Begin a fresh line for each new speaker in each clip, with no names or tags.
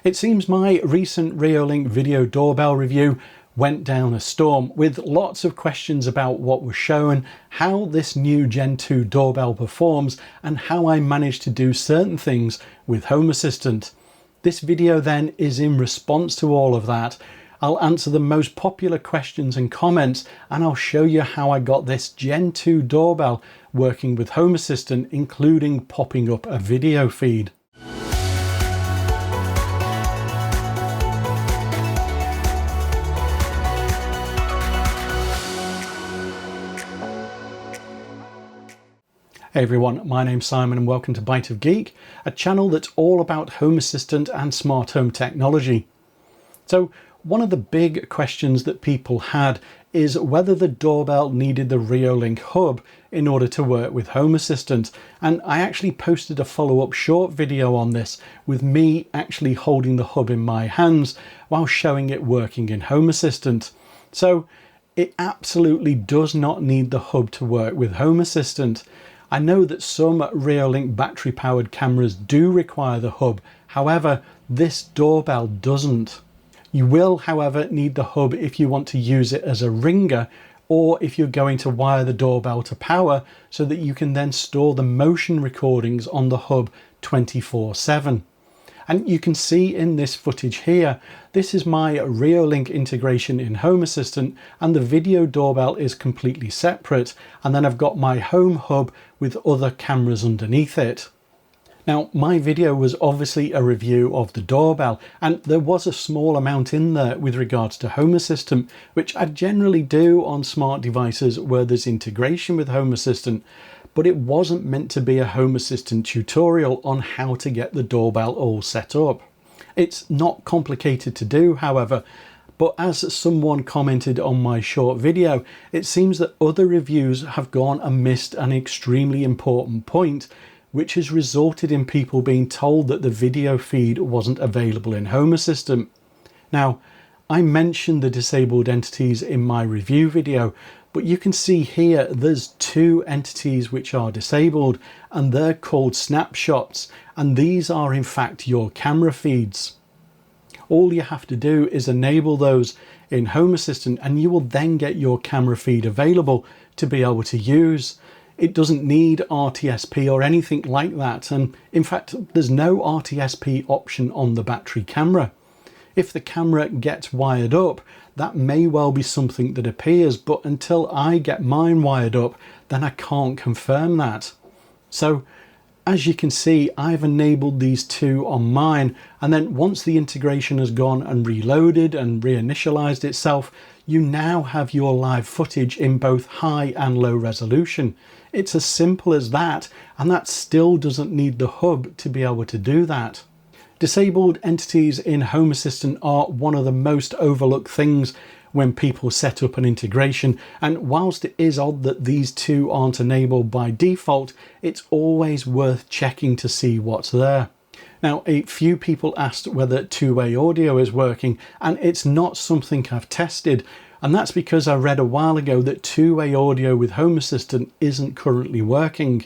It seems my recent Reolink Video Doorbell review went down a storm with lots of questions about what was shown, how this new Gen 2 doorbell performs, and how I managed to do certain things with Home Assistant. This video then is in response to all of that. I'll answer the most popular questions and comments, and I'll show you how I got this Gen 2 doorbell working with Home Assistant, including popping up a video feed. Hey everyone, my name's Simon and welcome to Bite of Geek, a channel that's all about Home Assistant and smart home technology. So one of the big questions that people had is whether the doorbell needed the Reolink Hub in order to work with Home Assistant, and I actually posted a follow-up short video on this with me actually holding the hub in my hands while showing it working in Home Assistant. So it absolutely does not need the hub to work with Home Assistant. I know that some Reolink battery powered cameras do require the hub, however this doorbell doesn't. You will however need the hub if you want to use it as a ringer, or if you're going to wire the doorbell to power so that you can then store the motion recordings on the hub 24/7. And you can see in this footage here, this is my Reolink integration in Home Assistant, and the video doorbell is completely separate, and then I've got my home hub with other cameras underneath it. Now my video was obviously a review of the doorbell, and there was a small amount in there with regards to Home Assistant, which I generally do on smart devices where there's integration with Home Assistant, but it wasn't meant to be a Home Assistant tutorial on how to get the doorbell all set up. It's not complicated to do, however, but as someone commented on my short video, it seems that other reviews have gone and missed an extremely important point, which has resulted in people being told that the video feed wasn't available in Home Assistant. Now, I mentioned the disabled entities in my review video, but you can see here there's two entities which are disabled, and they're called snapshots, and these are in fact your camera feeds. All you have to do is enable those in Home Assistant and you will then get your camera feed available to be able to use. It doesn't need RTSP or anything like that, and in fact there's no RTSP option on the battery camera. If the camera gets wired up, that may well be something that appears, but until I get mine wired up, then I can't confirm that. So as you can see, I've enabled these two on mine, and then once the integration has gone and reloaded and reinitialized itself, you now have your live footage in both high and low resolution. It's as simple as that, and that still doesn't need the hub to be able to do that. Disabled entities in Home Assistant are one of the most overlooked things when people set up an integration, and whilst it is odd that these two aren't enabled by default, it's always worth checking to see what's there. Now, a few people asked whether two-way audio is working, and it's not something I've tested, and that's because I read a while ago that two-way audio with Home Assistant isn't currently working.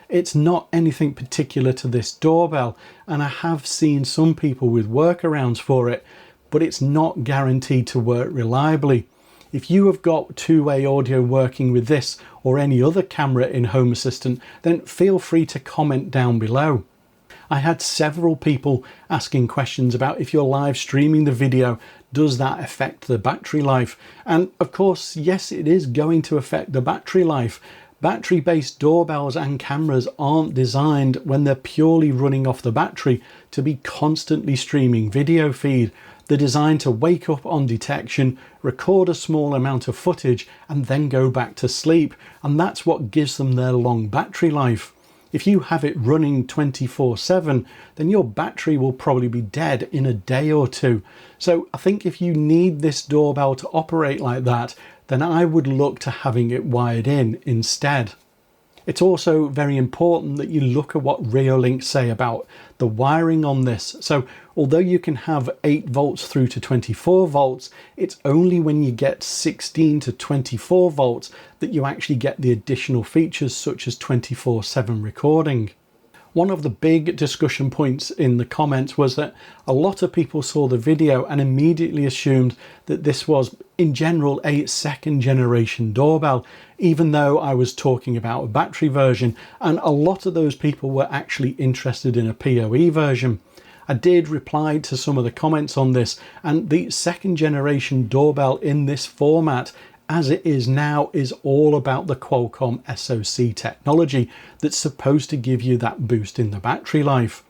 It's not anything particular to this doorbell, and I have seen some people with workarounds for it, but it's not guaranteed to work reliably. If you have got two-way audio working with this or any other camera in Home Assistant, then feel free to comment down below. I had several people asking questions about if you're live streaming the video, does that affect the battery life? And of course, yes, it is going to affect the battery life. Battery-based doorbells and cameras aren't designed, when they're purely running off the battery, to be constantly streaming video feed. They're designed to wake up on detection, record a small amount of footage, and then go back to sleep. And that's what gives them their long battery life. If you have it running 24/7, then your battery will probably be dead in a day or two. So I think if you need this doorbell to operate like that, then I would look to having it wired in instead. It's also very important that you look at what Reolink say about the wiring on this. So although you can have 8 volts through to 24 volts, it's only when you get 16 to 24 volts that you actually get the additional features such as 24/7 recording. One of the big discussion points in the comments was that a lot of people saw the video and immediately assumed that this was, in general, a second generation doorbell, even though I was talking about a battery version, and a lot of those people were actually interested in a PoE version. I did reply to some of the comments on this, and the second generation doorbell in this format as it is now is all about the Qualcomm SoC technology that's supposed to give you that boost in the battery life.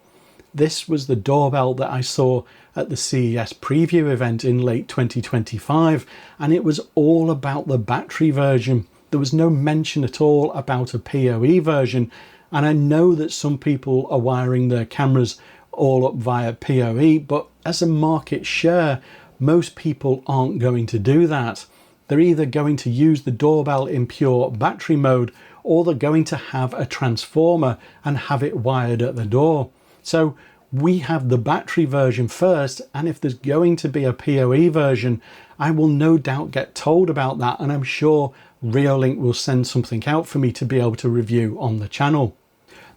This was the doorbell that I saw at the CES preview event in late 2025, and it was all about the battery version. There was no mention at all about a PoE version, and I know that some people are wiring their cameras all up via PoE, but as a market share, most people aren't going to do that. They're either going to use the doorbell in pure battery mode, or they're going to have a transformer and have it wired at the door. So we have the battery version first, and if there's going to be a PoE version, I will no doubt get told about that, and I'm sure Reolink will send something out for me to be able to review on the channel.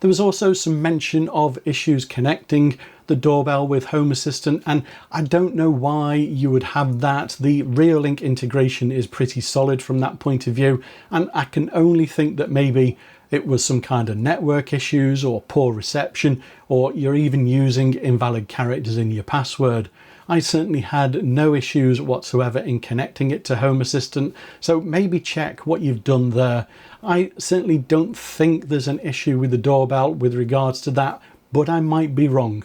There was also some mention of issues connecting the doorbell with Home Assistant, and I don't know why you would have that. The Reolink integration is pretty solid from that point of view, and I can only think that maybe it was some kind of network issues or poor reception, or you're even using invalid characters in your password. I certainly had no issues whatsoever in connecting it to Home Assistant, so maybe check what you've done there. I certainly don't think there's an issue with the doorbell with regards to that, but I might be wrong.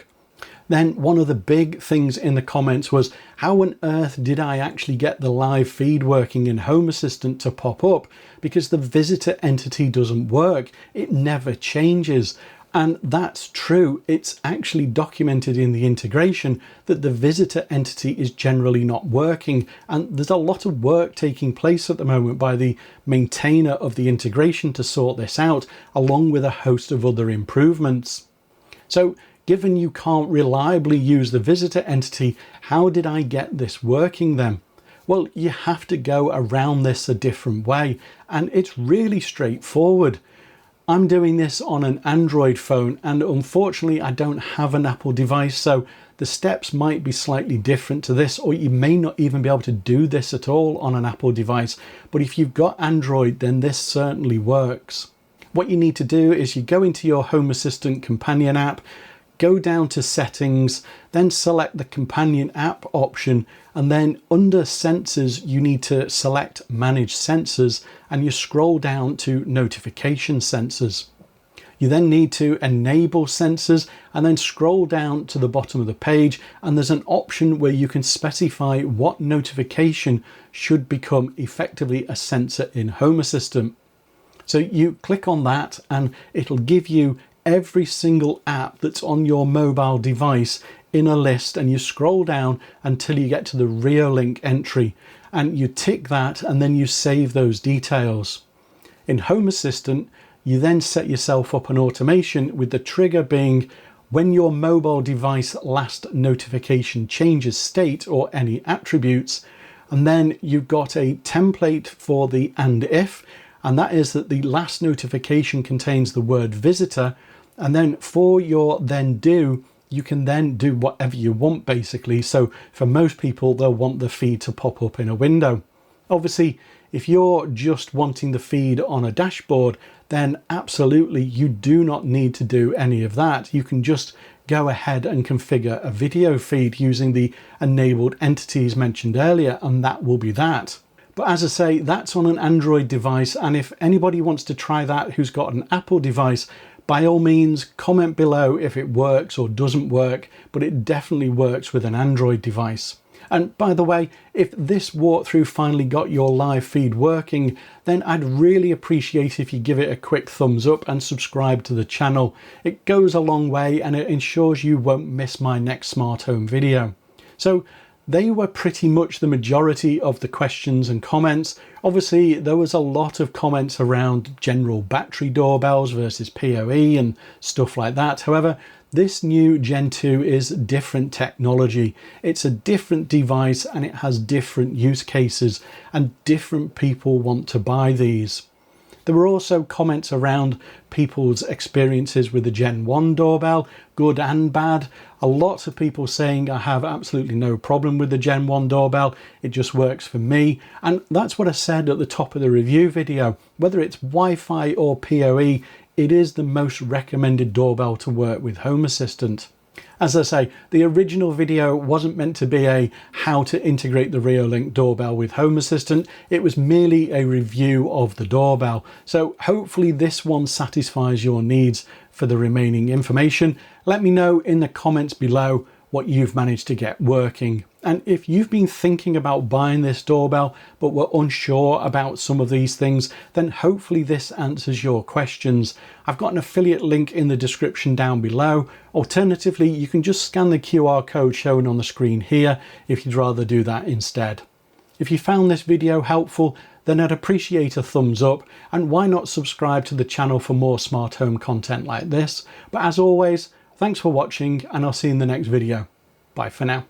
Then one of the big things in the comments was, how on earth did I actually get the live feed working in Home Assistant to pop up? Because the visitor entity doesn't work. It never changes. And that's true. It's actually documented in the integration that the visitor entity is generally not working. And there's a lot of work taking place at the moment by the maintainer of the integration to sort this out, along with a host of other improvements. So given you can't reliably use the visitor entity, how did I get this working then? Well, you have to go around this a different way, and it's really straightforward. I'm doing this on an Android phone, and unfortunately I don't have an Apple device, so the steps might be slightly different to this, or you may not even be able to do this at all on an Apple device. But if you've got Android, then this certainly works. What you need to do is you go into your Home Assistant companion app, go down to settings, then select the companion app option, and then under sensors you need to select manage sensors, and you scroll down to notification sensors. You then need to enable sensors and then scroll down to the bottom of the page, and there's an option where you can specify what notification should become effectively a sensor in Home Assistant. So you click on that and it'll give you every single app that's on your mobile device in a list, and you scroll down until you get to the Reolink entry, and you tick that and then you save those details. In Home Assistant, you then set yourself up an automation with the trigger being when your mobile device last notification changes state or any attributes, and then you've got a template for the and if, and that is that the last notification contains the word visitor. And then for your then do, you can then do whatever you want basically. So for most people, they'll want the feed to pop up in a window. Obviously, if you're just wanting the feed on a dashboard, then absolutely you do not need to do any of that. You can just go ahead and configure a video feed using the enabled entities mentioned earlier, and that will be that. But as I say, that's on an Android device, and if anybody wants to try that who's got an Apple device, by all means, comment below if it works or doesn't work, but it definitely works with an Android device. And by the way, if this walkthrough finally got your live feed working, then I'd really appreciate if you give it a quick thumbs up and subscribe to the channel. It goes a long way and it ensures you won't miss my next smart home video. So they were pretty much the majority of the questions and comments. Obviously, there was a lot of comments around general battery doorbells versus PoE and stuff like that. However, this new Gen 2 is different technology. It's a different device and it has different use cases, and different people want to buy these. There were also comments around people's experiences with the Gen 1 doorbell, good and bad. A lot of people saying I have absolutely no problem with the Gen 1 doorbell, it just works for me. And that's what I said at the top of the review video. Whether it's Wi-Fi or PoE, it is the most recommended doorbell to work with Home Assistant. As I say, the original video wasn't meant to be a how to integrate the Reolink doorbell with Home Assistant. It was merely a review of the doorbell. So hopefully this one satisfies your needs. For the remaining information, let me know in the comments below what you've managed to get working. And if you've been thinking about buying this doorbell but were unsure about some of these things, then hopefully this answers your questions. I've got an affiliate link in the description down below. Alternatively, you can just scan the QR code shown on the screen here if you'd rather do that instead. If you found this video helpful, then I'd appreciate a thumbs up, and why not subscribe to the channel for more smart home content like this. But as always, thanks for watching, and I'll see you in the next video. Bye for now.